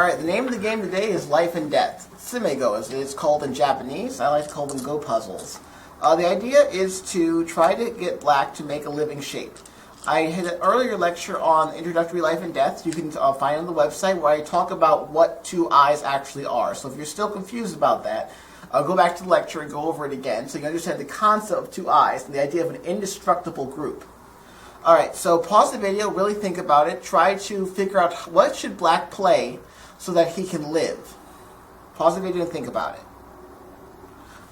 Alright, the name of the game today is Life and Death. Tsimego as it's called in Japanese. I like to call them Go puzzles. The idea is to try to get black to make a living shape. I had an earlier lecture on Introductory Life and Death. You can find on the website where I talk about what two eyes actually are. So if you're still confused about that, go back to the lecture and go over it again so you can understand the concept of two eyes and the idea of an indestructible group. Alright, so pause the video, really think about it. Try to figure out what should black play so that he can live. Pause the video and think about it.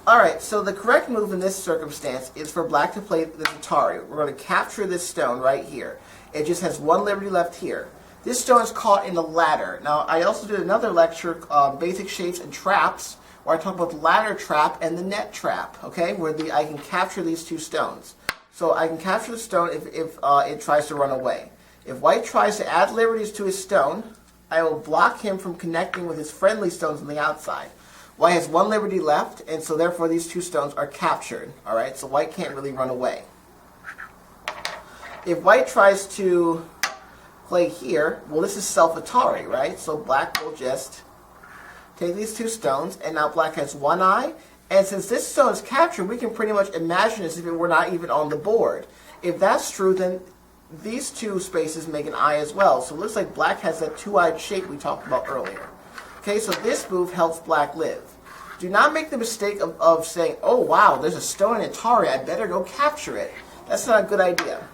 Alright, so the correct move in this circumstance is for black to play the Atari. We're going to capture this stone right here. It just has one liberty left here. This stone is caught in a ladder. Now, I also did another lecture, Basic Shapes and Traps, where I talk about the ladder trap and the net trap, okay, where I can capture these two stones. So I can capture the stone if it tries to run away. If white tries to add liberties to his stone, I will block him from connecting with his friendly stones on the outside. White has one liberty left, and so therefore these two stones are captured. Alright, so white can't really run away. If white tries to play here, well, this is self-Atari, right? So black will just take these two stones, and now black has one eye. And since this stone is captured, we can pretty much imagine as if it were not even on the board. If that's true, then these two spaces make an eye as well. So it looks like black has that two-eyed shape we talked about earlier. Okay, so this move helps black live. Do not make the mistake of saying, oh wow, there's a stone in Atari, I better go capture it. That's not a good idea.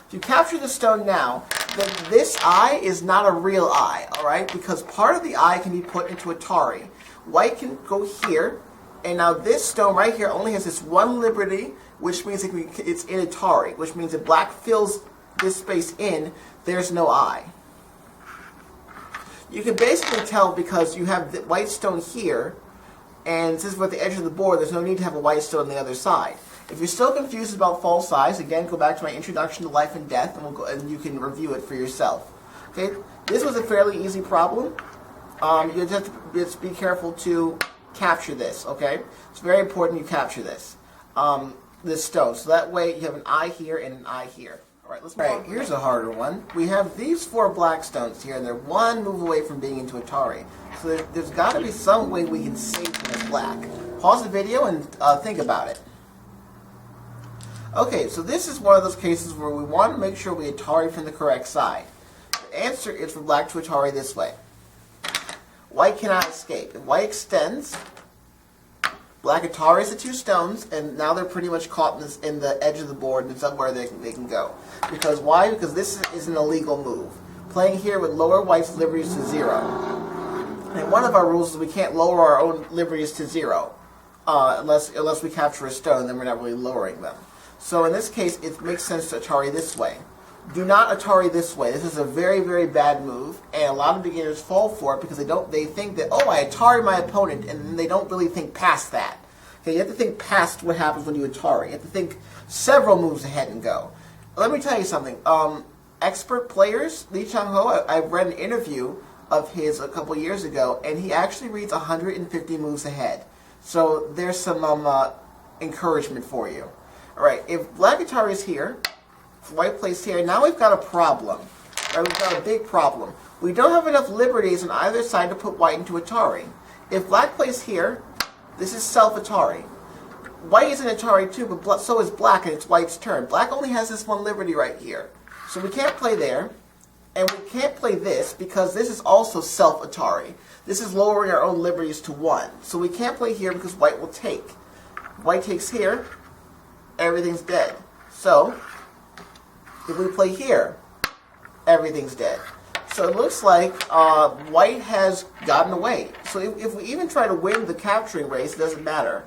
If you capture the stone now, then this eye is not a real eye, alright? Because part of the eye can be put into Atari. White can go here, and now this stone right here only has this one liberty, which means it's in Atari, which means if black fills this space in, there's no eye. You can basically tell because you have the white stone here, and since we're at the edge of the board, there's no need to have a white stone on the other side. If you're still confused about false eyes, again, go back to my introduction to Life and Death, and you can review it for yourself. Okay, this was a fairly easy problem. You just have to just be careful to capture this. Okay, it's very important you capture this, this stone, so that way you have an eye here and an eye here. Alright, here's a harder one. We have these four black stones here, and they're one move away from being into Atari. So there's got to be some way we can save them as black. Pause the video and think about it. Okay, so this is one of those cases where we want to make sure we Atari from the correct side. The answer is for black to Atari this way. White cannot escape. If white extends, black Ataris the two stones, and now they're pretty much caught in the edge of the board, and somewhere they can go. Because why? Because this is an illegal move. Playing here would lower white's liberties to 0. And one of our rules is we can't lower our own liberties to 0 unless we capture a stone, then we're not really lowering them. So in this case, it makes sense to Atari this way. Do not Atari this way. This is a very, very bad move, and a lot of beginners fall for it because they think that, oh, I Atari my opponent, and then they don't really think past that. Okay, you have to think past what happens when you Atari. You have to think several moves ahead and go. Let me tell you something. Expert players, Lee Chang-ho, I've read an interview of his a couple years ago, and he actually reads 150 moves ahead. So there's some encouragement for you. All right, if black Atari is here, white plays here, now we've got a problem. Right, we've got a big problem. We don't have enough liberties on either side to put white into Atari. If black plays here, this is self-Atari. White is an Atari too, but so is black, and it's white's turn. Black only has this one liberty right here. So we can't play there, and we can't play this because this is also self-Atari. This is lowering our own liberties to 1. So we can't play here because white will take. White takes here, everything's dead. So if we play here, everything's dead. So it looks like white has gotten away. So if we even try to win the capturing race, it doesn't matter.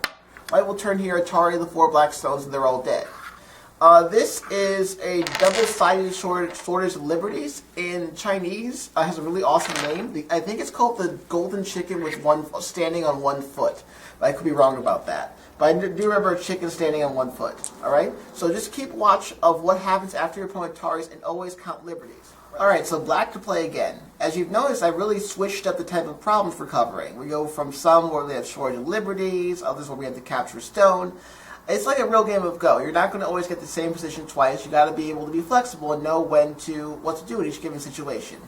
White will turn here, Atari the 4 black stones, and they're all dead. This is a double-sided shortage of liberties. In Chinese, has a really awesome name. I think it's called the golden chicken with standing on one foot. I could be wrong about that. But I do remember a chicken standing on one foot. Alright? So just keep watch of what happens after your opponent Ataris and always count liberties. Alright, so black to play again. As you've noticed, I really switched up the type of problems we're covering. We go from some where they have shortage of liberties, others where we have to capture a stone. It's like a real game of Go. You're not going to always get the same position twice. You got to be able to be flexible and know what to do in each given situation.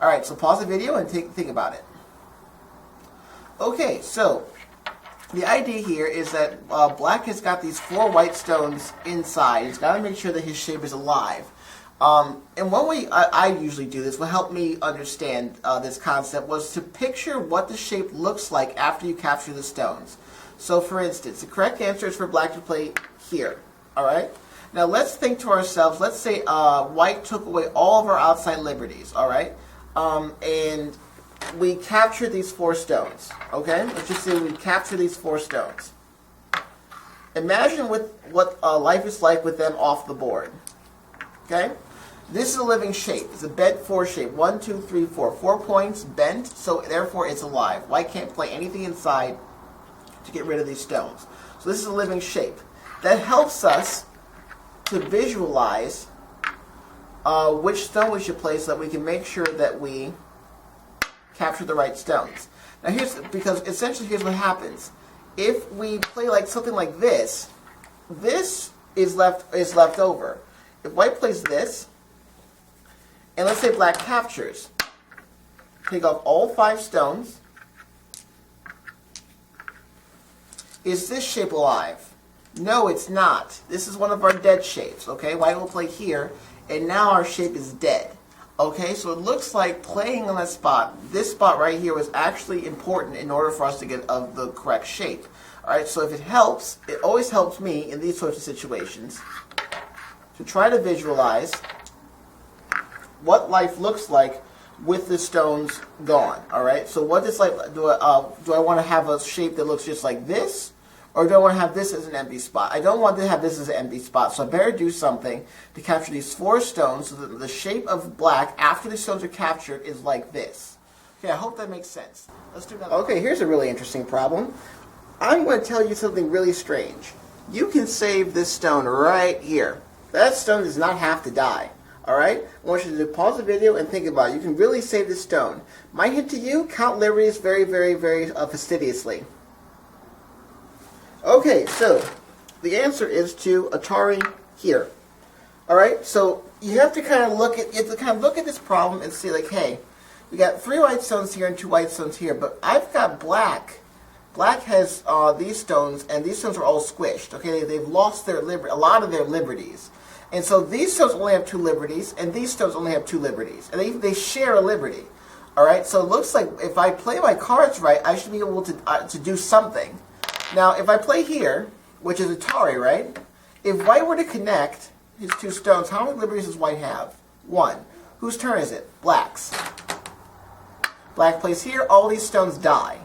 Alright, so pause the video and think about it. Okay, so the idea here is that black has got these 4 white stones inside. He's got to make sure that his shape is alive. And one way I usually do this, what helped me understand this concept, was to picture what the shape looks like after you capture the stones. So for instance, the correct answer is for black to play here. Alright? Now let's think to ourselves, let's say white took away all of our outside liberties. Alright? And we capture these 4 stones. Okay? Let's just say we capture these 4 stones. Imagine what life is like with them off the board. Okay? This is a living shape. It's a bent 4 shape. 1, 2, 3, 4. 4 points, bent, so therefore it's alive. White can't play anything inside to get rid of these stones. So this is a living shape. That helps us to visualize which stone we should play so that we can make sure that we capture the right stones. Now because essentially here's what happens. If we play like something like this, this is left over. If white plays this, and let's say black captures, take off all 5 stones, is this shape alive? No, it's not. This is one of our dead shapes, okay? White will play here, and now our shape is dead. Okay, so it looks like playing on that spot, this spot right here was actually important in order for us to get the correct shape. Alright, so if it helps, it always helps me in these sorts of situations to try to visualize what life looks like with the stones gone. Alright, so what does life, do I want to have a shape that looks just like this? Or do I want to have this as an empty spot? I don't want to have this as an empty spot, so I better do something to capture these 4 stones so that the shape of black after the stones are captured is like this. Okay, I hope that makes sense. Let's do that. Okay, here's a really interesting problem. I'm going to tell you something really strange. You can save this stone right here. That stone does not have to die. Alright? I want you to pause the video and think about it. You can really save this stone. My hint to you, count liberties very, very, very fastidiously. Okay, so the answer is to Atari here. Alright, so you have to kind of look at this problem and see like, hey, we got 3 white stones here and 2 white stones here, but I've got black. Black has these stones, and these stones are all squished. Okay, they've lost a lot of their liberties. And so these stones only have 2 liberties, and these stones only have 2 liberties. And they share a liberty. Alright, so it looks like if I play my cards right, I should be able to do something. Now, if I play here, which is Atari, right? If white were to connect his 2 stones, how many liberties does white have? 1. Whose turn is it? Black's. Black plays here, all these stones die.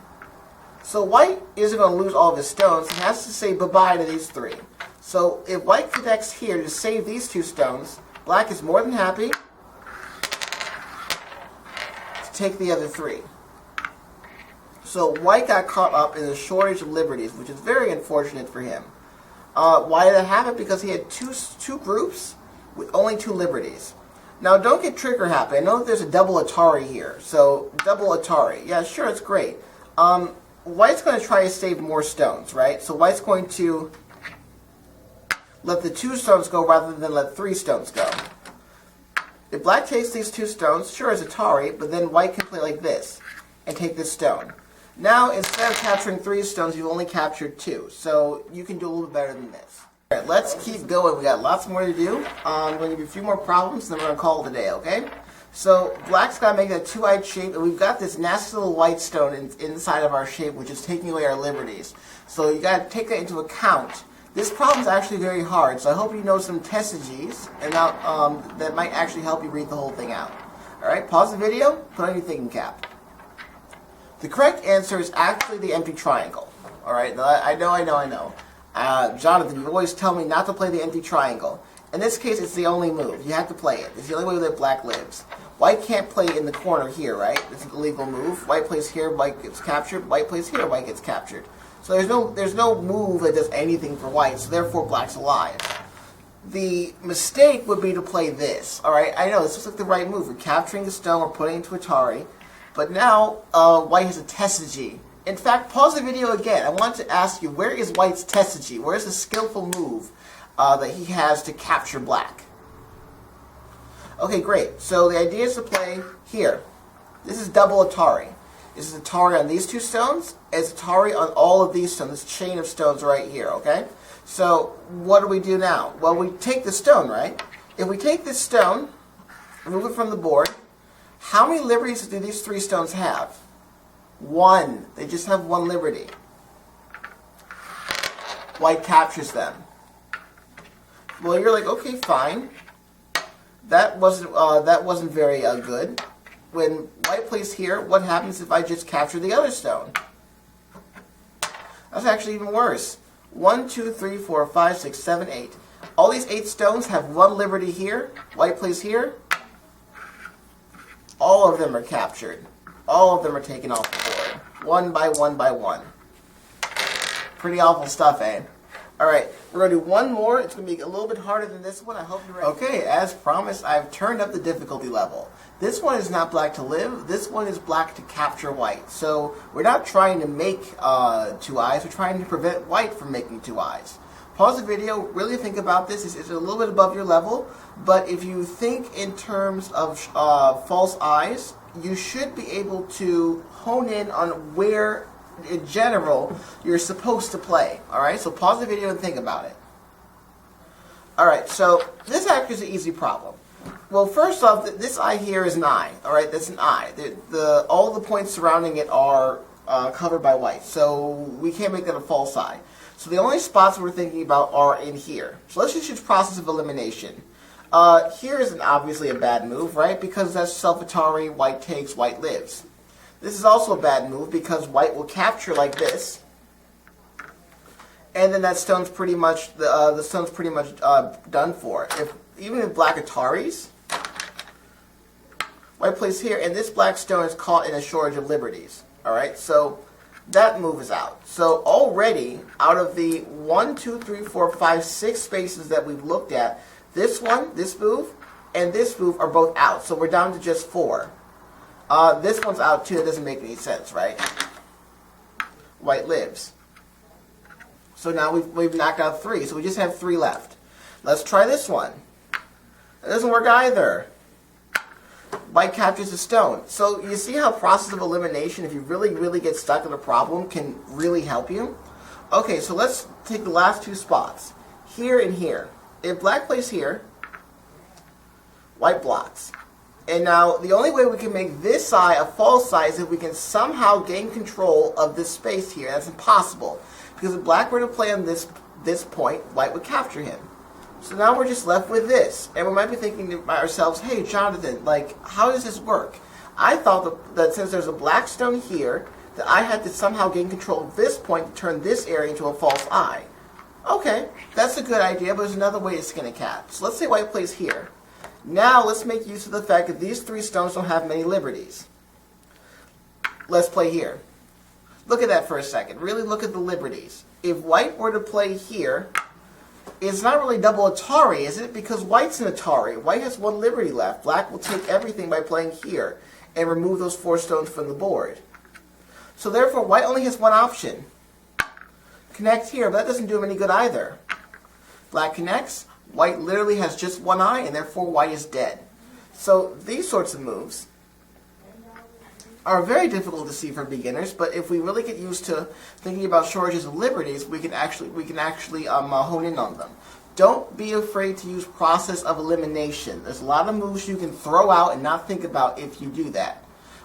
So white isn't going to lose all of his stones. He has to say bye-bye to these 3. So if white connects here to save these 2 stones, black is more than happy to take the other 3. So white got caught up in a shortage of liberties, which is very unfortunate for him. Why did that happen? Because he had two groups with only 2 liberties. Now don't get trigger happy. I know that there's a double Atari here. So double Atari. Yeah, sure, it's great. White's going to try to save more stones, right? So white's going to let the 2 stones go rather than let 3 stones go. If black takes these 2 stones, sure it's Atari, but then white can play like this and take this stone. Now, instead of capturing 3 stones, you've only captured 2. So you can do a little bit better than this. Alright, let's keep going. We got lots more to do. I'm going to give you a few more problems, and then we're going to call it a day, okay? So black's got to make that 2-eyed shape, and we've got this nasty little white stone inside of our shape, which is taking away our liberties. So you got to take that into account. This problem is actually very hard, so I hope you know some testrages, and that might actually help you read the whole thing out. Alright, pause the video, put on your thinking cap. The correct answer is actually the empty triangle. Alright, I know. Jonathan, you always tell me not to play the empty triangle. In this case, it's the only move. You have to play it. It's the only way that black lives. White can't play in the corner here, right? It's an illegal move. White plays here, white gets captured. White plays here, white gets captured. So there's no move that does anything for white, so therefore black's alive. The mistake would be to play this. Alright, I know, this looks like the right move. We're capturing the stone, we're putting it into Atari. But now, white has a testagy. In fact, pause the video again. I want to ask you, where is white's testagy? Where is the skillful move that he has to capture black? Okay, great. So the idea is to play here. This is double Atari. This is Atari on these two stones, it's Atari on all of these stones, this chain of stones right here, okay? So what do we do now? Well, we take the stone, right? If we take this stone, remove it from the board, how many liberties do these three stones have? One. They just have one liberty. White captures them. Well, you're like, okay, fine. That wasn't very good. When white plays here, what happens if I just capture the other stone? That's actually even worse. 1, 2, 3, 4, 5, 6, 7, 8. All these 8 stones have one liberty here. White plays here. All of them are captured. All of them are taken off the board. One by one by one. Pretty awful stuff, eh? Alright, we're going to do one more. It's going to be a little bit harder than this one. I hope you're ready. Okay, as promised, I've turned up the difficulty level. This one is not black to live. This one is black to capture white. So we're not trying to make 2 eyes. We're trying to prevent white from making 2 eyes. Pause the video. Really think about this. It's a little bit above your level. But if you think in terms of false eyes, you should be able to hone in on where in general you're supposed to play. Alright, so pause the video and think about it. Alright, so this actually is an easy problem. Well, first off, this eye here is an eye. Alright, that's an eye. All the points surrounding it are covered by white, so we can't make that a false eye. So the only spots we're thinking about are in here. So let's just use process of elimination. Here is obviously a bad move, right? Because that's self-Atari, white takes, white lives. This is also a bad move because white will capture like this, and then that stone's pretty much the stone's pretty much done for. Even if black Ataris, white plays here, and this black stone is caught in a shortage of liberties. All right, so that move is out. So already out of the 1, 2, 3, 4, 5, 6 spaces that we've looked at, this one, this move, and this move are both out. So we're down to just 4. This one's out too. It doesn't make any sense, right? White lives. So now we've knocked out 3. So we just have 3 left. Let's try this one. It doesn't work either. White captures a stone. So you see how process of elimination, if you really get stuck in a problem, can really help you? Okay, so let's take the last 2 spots. Here and here. If black plays here, white blocks. And now, the only way we can make this eye a false eye is if we can somehow gain control of this space here. That's impossible. Because if black were to play on this point, white would capture him. So now we're just left with this. And we might be thinking to ourselves, hey, Jonathan, like, how does this work? I thought that since there's a black stone here, that I had to somehow gain control of this point to turn this area into a false eye. Okay, that's a good idea, but there's another way to skin a cat. So let's say white plays here. Now let's make use of the fact that these 3 stones don't have many liberties. Let's play here. Look at that for a second. Really look at the liberties. If white were to play here, it's not really double Atari, is it? Because white's an Atari. White has 1 liberty left. Black will take everything by playing here and remove those 4 stones from the board. So therefore, white only has one option. Connect here, but that doesn't do him any good either. Black connects. White literally has just 1 eye, and therefore white is dead. So these sorts of moves are very difficult to see for beginners, but if we really get used to thinking about shortages of liberties, we can actually hone in on them. Don't be afraid to use process of elimination. There's a lot of moves you can throw out and not think about if you do that.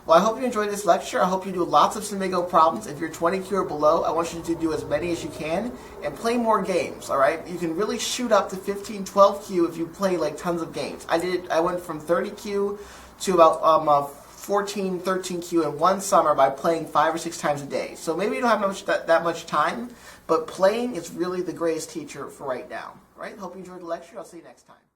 Well, I hope you enjoyed this lecture. I hope you do lots of Semigo problems. If you're 20Q or below, I want you to do as many as you can and play more games, all right? You can really shoot up to 15, 12Q if you play like tons of games. I went from 30Q to about 14, 13Q in one summer by playing 5 or 6 times a day. So maybe you don't have that much time, but playing is really the greatest teacher for right now, right? Hope you enjoyed the lecture. I'll see you next time.